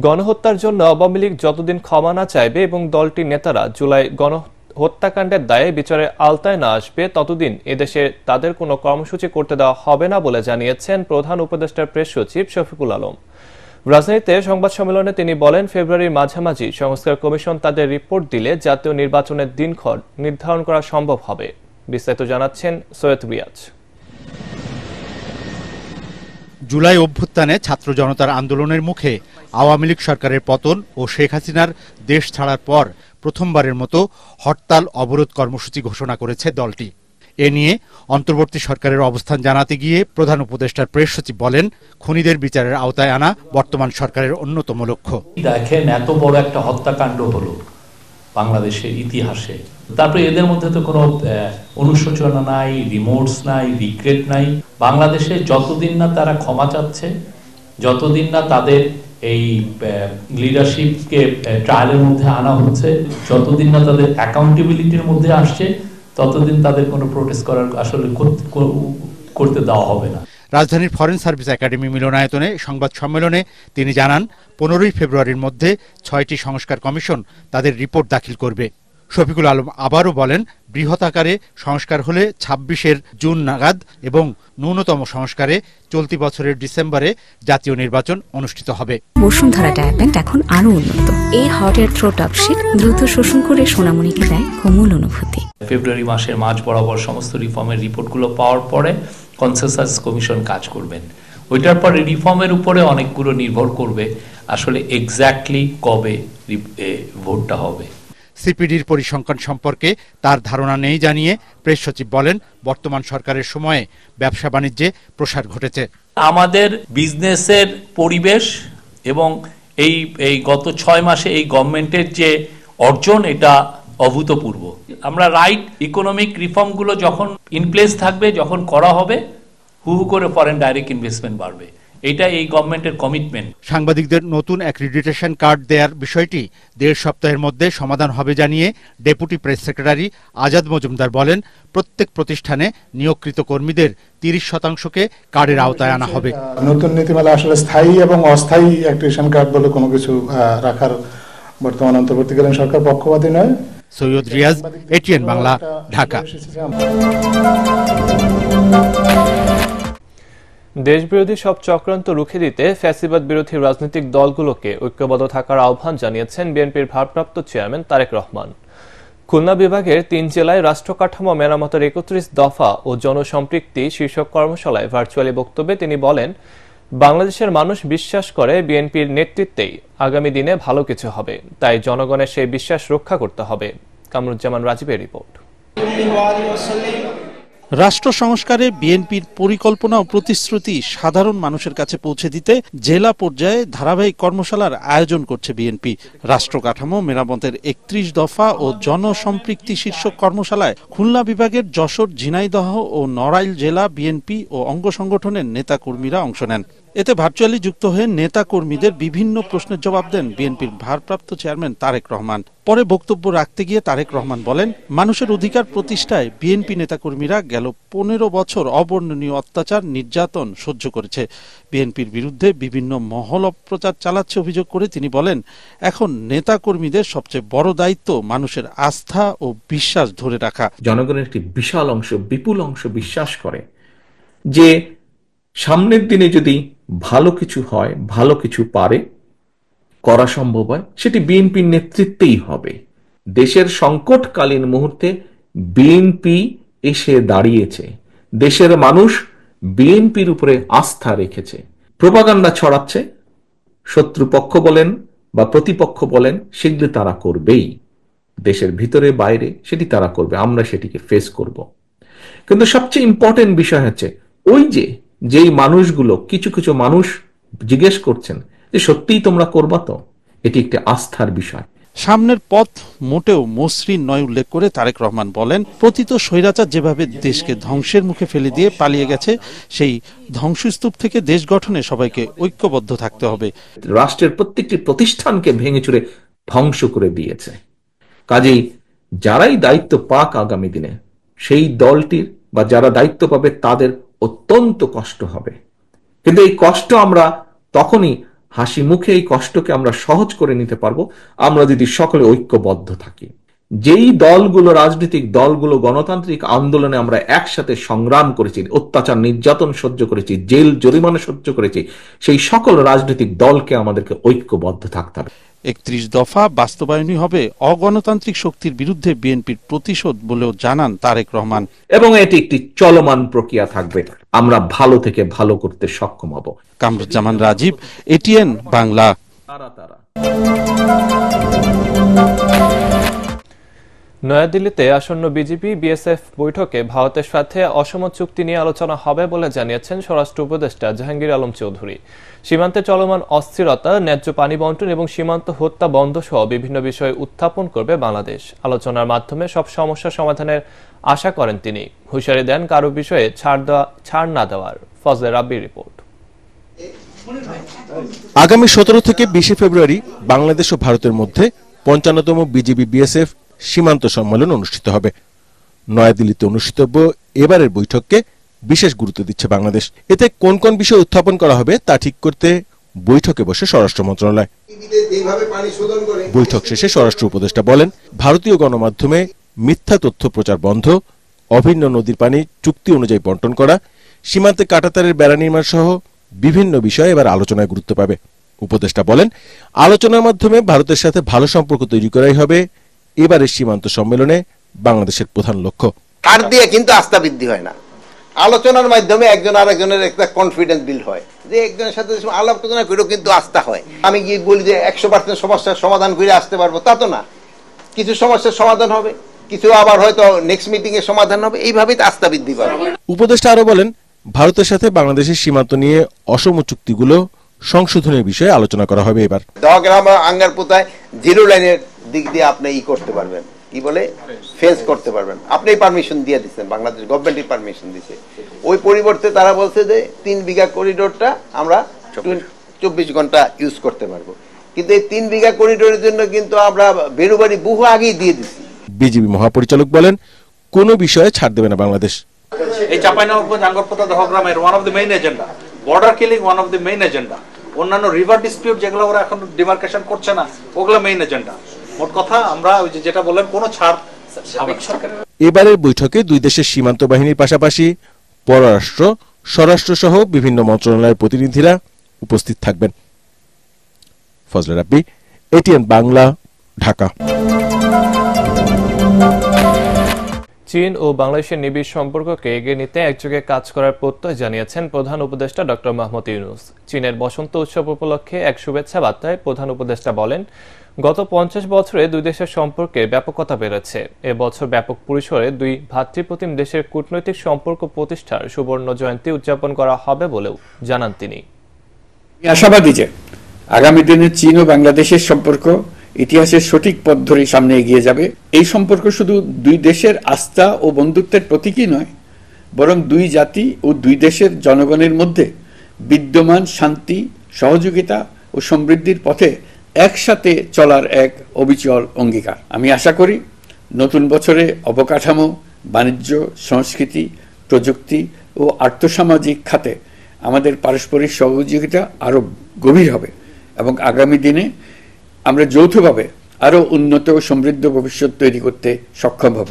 গণহত্যার জন্য আওয়ামী লীগ যতদিন ক্ষমা না চাইবে এবং দলটির নেতারা জুলাই গণহত্যাকাণ্ডের দায়ে বিচারের আওতায় না আসবে ততদিন এদেশে তাদের কোনো কর্মসূচি করতে দেওয়া হবে না বলে জানিয়েছেন প্রধান উপদেষ্টার প্রেস সচিব শফিকুল আলম। রাজধানীতে সংবাদ সম্মেলনে তিনি বলেন, ফেব্রুয়ারির মাঝামাঝি সংস্কার কমিশন তাদের রিপোর্ট দিলে জাতীয় নির্বাচনের দিনক্ষণ নির্ধারণ করা সম্ভব হবে। বিস্তারিত জানাচ্ছেন সৈয়দ রিয়াজ। জুলাই অভ্যুত্থানে ছাত্র জনতার আন্দোলনের মুখে আওয়ামী লীগ সরকারের পতন ও শেখ হাসিনার দেশ ছাড়ার পর প্রথমবারের মতো হরতাল অবরোধ কর্মসূচি ঘোষণা করেছে দলটি। এ নিয়ে অন্তর্বর্তী সরকারের অবস্থান জানাতে গিয়ে প্রধান উপদেষ্টার প্রেস সচিব বলেন, খুনিদের বিচারের আওতায় আনা বর্তমান সরকারের অন্যতম লক্ষ্য। দেখেন, এত বড় একটা হত্যাকাণ্ড হলো বাংলাদেশের ইতিহাসে, তারপরে এদের মধ্যে তো কোনো অনুশোচনা নাই, রিমোর্স নাই, রিগ্রেট নাই। বাংলাদেশে যতদিন না তারা ক্ষমা চাচ্ছে, যতদিন না তাদের এই লিডারশিপকে ট্রায়ালের মধ্যে আনা হচ্ছে, যতদিন না তাদের অ্যাকাউন্টেবিলিটির মধ্যে আসছে, ততদিন তাদের কোনো প্রোটেস্ট করার আসলে করতে দেওয়া হবে না। রাজধানীর ফরেন সার্ভিস একাডেমি মিলনায়তনে সংবাদ সম্মেলনে তিনি জানান, 15ই ফেব্রুয়ারির মধ্যে 6টি সংস্কার কমিশন তাদের রিপোর্ট দাখিল করবে। শফিকুল আলম আবারও বলেন, বৃহৎ আকারে সংস্কার হলে 26 জুন নাগাদ এবং ন্যূনতম সংস্কারে চলতি বছরের ডিসেম্বরে জাতীয় নির্বাচন অনুষ্ঠিত হবে। বসুন্ধরা ডায়াপেন্ট এখন আরো উন্নত। এই হট এয়ার থ্রো টপশিট দ্রুত শোষণ করে সোনামণিকে দেয় কোমল অনুভূতি। ফেব্রুয়ারি মাসের মাঝ বরাবর সমস্ত রিফর্মের রিপোর্টগুলো পাওয়ার পরে কনসেনসাস কমিশন কাজ করবেন। ওইটার পরে রিফর্মের উপরে অনেকগুলো নির্ভর করবে আসলে এক্স্যাক্টলি কবে ভোটটা হবে। সিপিডির পরিসংখ্যান সম্পর্কে তার ধারণা নেই জানিয়ে প্রেস সচিব বলেন, বর্তমান সরকারের সময়ে ব্যবসা বাণিজ্যে প্রসার ঘটেছে। আমাদের বিজনেসের পরিবেশ এবং এই গত 6 মাসে এই গভর্নমেন্টের যে অর্জন, এটা অভূতপূর্ব। আমরা রাইট ইকোনমিক রিফর্মগুলো যখন ইন প্লেস থাকবে, যখন করা হবে, হু করে ফরেন ডাইরেক্ট ইনভেস্টমেন্ট বাড়বে। এটা এই গভর্নমেন্টের কমিটমেন্ট। সাংবাদিকদের নতুন অ্যাক্রিডিটেশন কার্ড দেওয়ার বিষয়টি 1.5 সপ্তাহের মধ্যে সমাধান হবে জানিয়ে deputy press secretary Azad Majumdar বলেন, প্রত্যেক প্রতিষ্ঠানে নিয়োগকৃত কর্মীদের 30%কে কার্ডের আওতায় আনা হবে। নতুন নীতিমালা আসলে স্থায়ী এবং অস্থায়ী অ্যাক্রিডিটেশন কার্ড বলে কোনো কিছু রাখার বর্তমান অন্তর্বর্তীকালীন সরকার পক্ষপাতী নয়। সৈয়দ রিয়াজ, এটিএন বাংলা, ঢাকা। দেশবিরোধী সব চক্রান্ত রুখে দিতে ফ্যাসিবাদ বিরোধী রাজনৈতিক দলগুলোকে ঐক্যবদ্ধ থাকার আহ্বান জানিয়েছেন বিএনপির ভারপ্রাপ্ত চেয়ারম্যান তারেক রহমান। খুলনা বিভাগের 3 জেলায় রাষ্ট্র কাঠামো মেরামতের 31 দফা ও জনসম্পৃক্তি শীর্ষক কর্মশালায় ভার্চুয়ালি বক্তব্যে তিনি বলেন, বাংলাদেশের মানুষ বিশ্বাস করে বিএনপির নেতৃত্বেই আগামী দিনে ভালো কিছু হবে, তাই জনগণের সেই বিশ্বাস রক্ষা করতে হবে। কামরুজ্জামান রাজীবের রিপোর্ট। রাষ্ট্র সংস্কারে বিএনপির পরিকল্পনা ও প্রতিশ্রুতি সাধারণ মানুষের কাছে পৌঁছে দিতে জেলা পর্যায়ে ধারাবাহিক কর্মশালার আয়োজন করছে বিএনপি। রাষ্ট্র কাঠামো মেরামতের 31 দফা ও জনসম্পৃক্তি শীর্ষক কর্মশালায় খুলনা বিভাগের যশোর, ঝিনাইদহ ও নড়াইল জেলা বিএনপি ও অঙ্গ সংগঠনের নেতাকর্মীরা অংশ নেন। এতে ভার্চুয়ালি যুক্ত হয়ে নেতাকর্মীদের বিভিন্ন প্রশ্নের জবাব দেন বিএনপির ভারপ্রাপ্ত চেয়ারম্যান তারেক রহমান। পরে বক্তব্য রাখতে গিয়ে তারেক রহমান বলেন, মানুষের অধিকার প্রতিষ্ঠায় বিএনপি নেতাকর্মীরা গেল 15 বছর অবর্ণনীয় অত্যাচার, নির্যাতন সহ্য করেছে। বিএনপির বিরুদ্ধে বিভিন্ন মহল অপপ্রচার চালাচ্ছে অভিযোগ করে তিনি বলেন, এখন নেতাকর্মীদের সবচেয়ে বড় দায়িত্ব মানুষের আস্থা ও বিশ্বাস ধরে রাখা। জনগণের একটি বিশাল অংশ, বিপুল অংশ বিশ্বাস করে যে সামনের দিনে যদি ভালো কিছু হয়, ভালো কিছু পারে করা সম্ভব হয়, সেটি বিএনপির নেতৃত্বেই হবে। দেশের সংকটকালীন মুহূর্তে বিএনপি এসে দাঁড়িয়েছে। দেশের মানুষ বিএনপির উপরে আস্থা রেখেছে। প্রোপাগান্ডা ছড়াচ্ছে, শত্রুপক্ষ বলেন বা প্রতিপক্ষ বলেন, সেগুলো তারা করবেই। দেশের ভিতরে বাইরে সেটি তারা করবে, আমরা সেটিকে ফেস করব। কিন্তু সবচেয়ে ইম্পর্টেন্ট বিষয় হচ্ছে, ওই যেই মানুষগুলো, কিছু কিছু মানুষ জিজ্ঞেস করছেন যে সত্যিই তোমরা করবা তো, এটি একটি আস্থার বিষয়। সামনের পথ মোটেও মসৃণ নয় উল্লেখ করে তারেক রহমান বলেন, পতিত স্বৈরাচার যেভাবে দেশকে ধ্বংসের মুখে ফেলে দিয়ে পালিয়ে গেছে, সেই ধ্বংসস্তূপ থেকে দেশ গঠনে সবাইকে ঐক্যবদ্ধ থাকতে হবে। রাষ্ট্রের প্রত্যেকটি প্রতিষ্ঠানকে ভেঙে চুরে ধ্বংস করে দিয়েছে। কাজেই যারাই দায়িত্ব পাক আগামী দিনে, সেই দলটির বা যারা দায়িত্ব পাবে তাদের অত্যন্ত কষ্ট হবে। কিন্তু এই কষ্ট আমরা তখনই হাসি মুখে এই কষ্টকে আমরা সহজ করে নিতে পারবো আমরা যদি সকলে ঐক্যবদ্ধ থাকি। যেই দলগুলো, রাজনৈতিক দলগুলো গণতান্ত্রিক আন্দোলনে আমরা একসাথে সংগ্রাম করেছি, অত্যাচার নির্যাতন সহ্য করেছি, জেল জরিমানা সহ্য করেছি, সেই সকল রাজনৈতিক দলকে আমাদেরকে ঐক্যবদ্ধ থাকতে হবে। ৩১ দফা বাস্তবায়নই হবে অগণতান্ত্রিক শক্তির বিরুদ্ধে বিএনপির প্রতিশোধ বলেও জানান তারেক রহমান। এবং এটি একটি চলমান প্রক্রিয়া থাকবে, আমরা ভালো থেকে ভালো করতে সক্ষম হব। কামরুজ্জামান রাজীব, এটিএন বাংলা। নয়াদিল্লিতে আসন্ন বিজেপি বিএসএফ বৈঠকে ভারতের সাথে অসম চুক্তি নিয়ে আলোচনা হবে বলে জানিয়েছেন স্বরাষ্ট্র উপদেষ্টা জাহাঙ্গীর আলম চৌধুরী। সীমান্তে চলমান অস্থিরতা, ন্যায্য পানি বন্টন এবং সীমান্ত হত্যা বন্ধ সহ বিভিন্ন বিষয় উত্থাপন করবে বাংলাদেশ। আলোচনার মাধ্যমে সব সমস্যা সমাধানের আশা করেন তিনি। হুঁশিয়ারি দেন কারো বিষয়ে ছাড় না দেওয়ার। ফজলে রাব্বির রিপোর্ট। আগামী 17 থেকে 20 ফেব্রুয়ারি বাংলাদেশ ও ভারতের মধ্যে 55তম বিজিবি বিএসএফ সীমান্ত সম্মেলন অনুষ্ঠিত হবে। নয়াদিল্লিতে অনুষ্ঠিতব্য এবারের বৈঠককে বিশেষ গুরুত্ব দিচ্ছে বাংলাদেশ। এতে কোন কোন বিষয় উত্থাপন করা হবে তা ঠিক করতে বৈঠকে বসে স্বরাষ্ট্র মন্ত্রণালয়। বৈঠক শেষে স্বরাষ্ট্র উপদেষ্টা বলেন, ভারতীয় গণমাধ্যমে মিথ্যা তথ্য প্রচার বন্ধ, অভিন্ন নদীর পানি চুক্তি অনুযায়ী বন্টন করা, সীমান্তে কাঁটাতারের বেড়া নির্মাণ সহ বিভিন্ন বিষয়ে এবার আলোচনায় গুরুত্ব পাবে। উপদেষ্টা বলেন, আলোচনার মাধ্যমে ভারতের সাথে ভালো সম্পর্ক তৈরি করাই হবে এবারের সীমান্ত সম্মেলনে বাংলাদেশের প্রধান লক্ষ্য। কার দিয়ে কিন্তু আস্থা বৃদ্ধি হয় না, আলোচনার মাধ্যমে একজন আরেকজনের একটা কনফিডেন্স বিল্ড হয়, যে একজনের সাথে আলোচনা করেও কিন্তু আস্থা হয়। আমি কি বলি যে 100% সমস্যার সমাধান করে আসতে পারবো, তা তো না। কিছু সমস্যার সমাধান হবে, কিছু আবার হয়তো নেক্সট মিটিং এ সমাধান হবে, এইভাবেই আস্থা বৃদ্ধি পাবে। উপদেষ্টা আরো বলেন, ভারতের সাথে বাংলাদেশের সীমান্ত নিয়ে অসম চুক্তিগুলো সংশোধনের বিষয়ে আলোচনা করা হবে। এবার দহগ্রাম আঙ্গার পোতায় জিরো লাইনের দিক দিয়ে আপনি করতে পারবেন, কি বলে ফেন্স করতে পারবেন, আপনি পারমিশন দিয়ে দিচ্ছেন, বাংলাদেশ গভর্নমেন্টই পারমিশন দিচ্ছে। ওই পরিবর্তে তারা বলছে যে 3 বিঘা করিডোরটা আমরা 24 ঘন্টা ইউজ করতে পারবো, কিন্তু এই 3 বিঘা করিডোরের জন্য কিন্তু আমরা বেরুবাড়ি বহু আগেই দিয়ে দিচ্ছি। বিজিবি মহাপরিচালক বলেন, কোনো বিষয়ে ছাড় দেবে না বাংলাদেশ। এই চাঁপাইনবাবগঞ্জ আঙ্গরপোতা দহগ্রামের one of the main agenda, border killing one of the main agenda, অন্যান্য রিভার ডিসপিউট যেগুলো ওরা এখন ডিমার্কেশন করছে না, ওগুলো মেইন এজেন্ডা। মোট কথা আমরা ওই যেটা বললেন, কোনো ছাড়। এবারের বৈঠকে দুই দেশের সীমান্ত বাহিনীর পাশাপাশি পররাষ্ট্র, স্বরাষ্ট্র সহ বিভিন্ন মন্ত্রণালয়ের প্রতিনিধিরা উপস্থিত থাকবেন। ফজলে রাব্বি, এটিএন বাংলা, ঢাকা। চীন ও বাংলাদেশের নিবিড় সম্পর্ককে এগিয়ে নিতে একযোগে কাজ করার প্রত্যয় জানিয়েছেন প্রধান উপদেষ্টা ডক্টর মাহমুদ ইউনূস। চীনের বসন্ত উৎসব উপলক্ষে এক শুভেচ্ছা বার্তায় প্রধান উপদেষ্টা বলেন, গত 50 বছরে দুই দেশের সম্পর্কে ব্যাপকতা বেড়েছে। এবছর ব্যাপক পরিসরে দুই ভ্রাতৃপ্রতিম দেশের কূটনৈতিক সম্পর্ক প্রতিষ্ঠার সুবর্ণ জয়ন্তী উদযাপন করা হবে বলেও জানান তিনি। আশাবাদী যে আগামী দিনে চীন ও বাংলাদেশের সম্পর্ক ইতিহাসের সঠিক পথ ধরে সামনে এগিয়ে যাবে। এই সম্পর্ক শুধু দুই দেশের আস্থা ও বন্ধুত্বের প্রতীকই নয়, বরং দুই জাতি ও দুই দেশের জনগণের মধ্যে বিদ্যমান শান্তি, সহযোগিতা ও সমৃদ্ধির পথে একসাথে চলার এক অবিচল অঙ্গীকার। আমি আশা করি নতুন বছরে অবকাঠামো, বাণিজ্য, সংস্কৃতি, প্রযুক্তি ও আর্থসামাজিক খাতে আমাদের পারস্পরিক সহযোগিতা আরও গভীর হবে এবং আগামী দিনে আমরা যৌথভাবে আরও উন্নত ও সমৃদ্ধ ভবিষ্যৎ তৈরি করতে সক্ষম হব।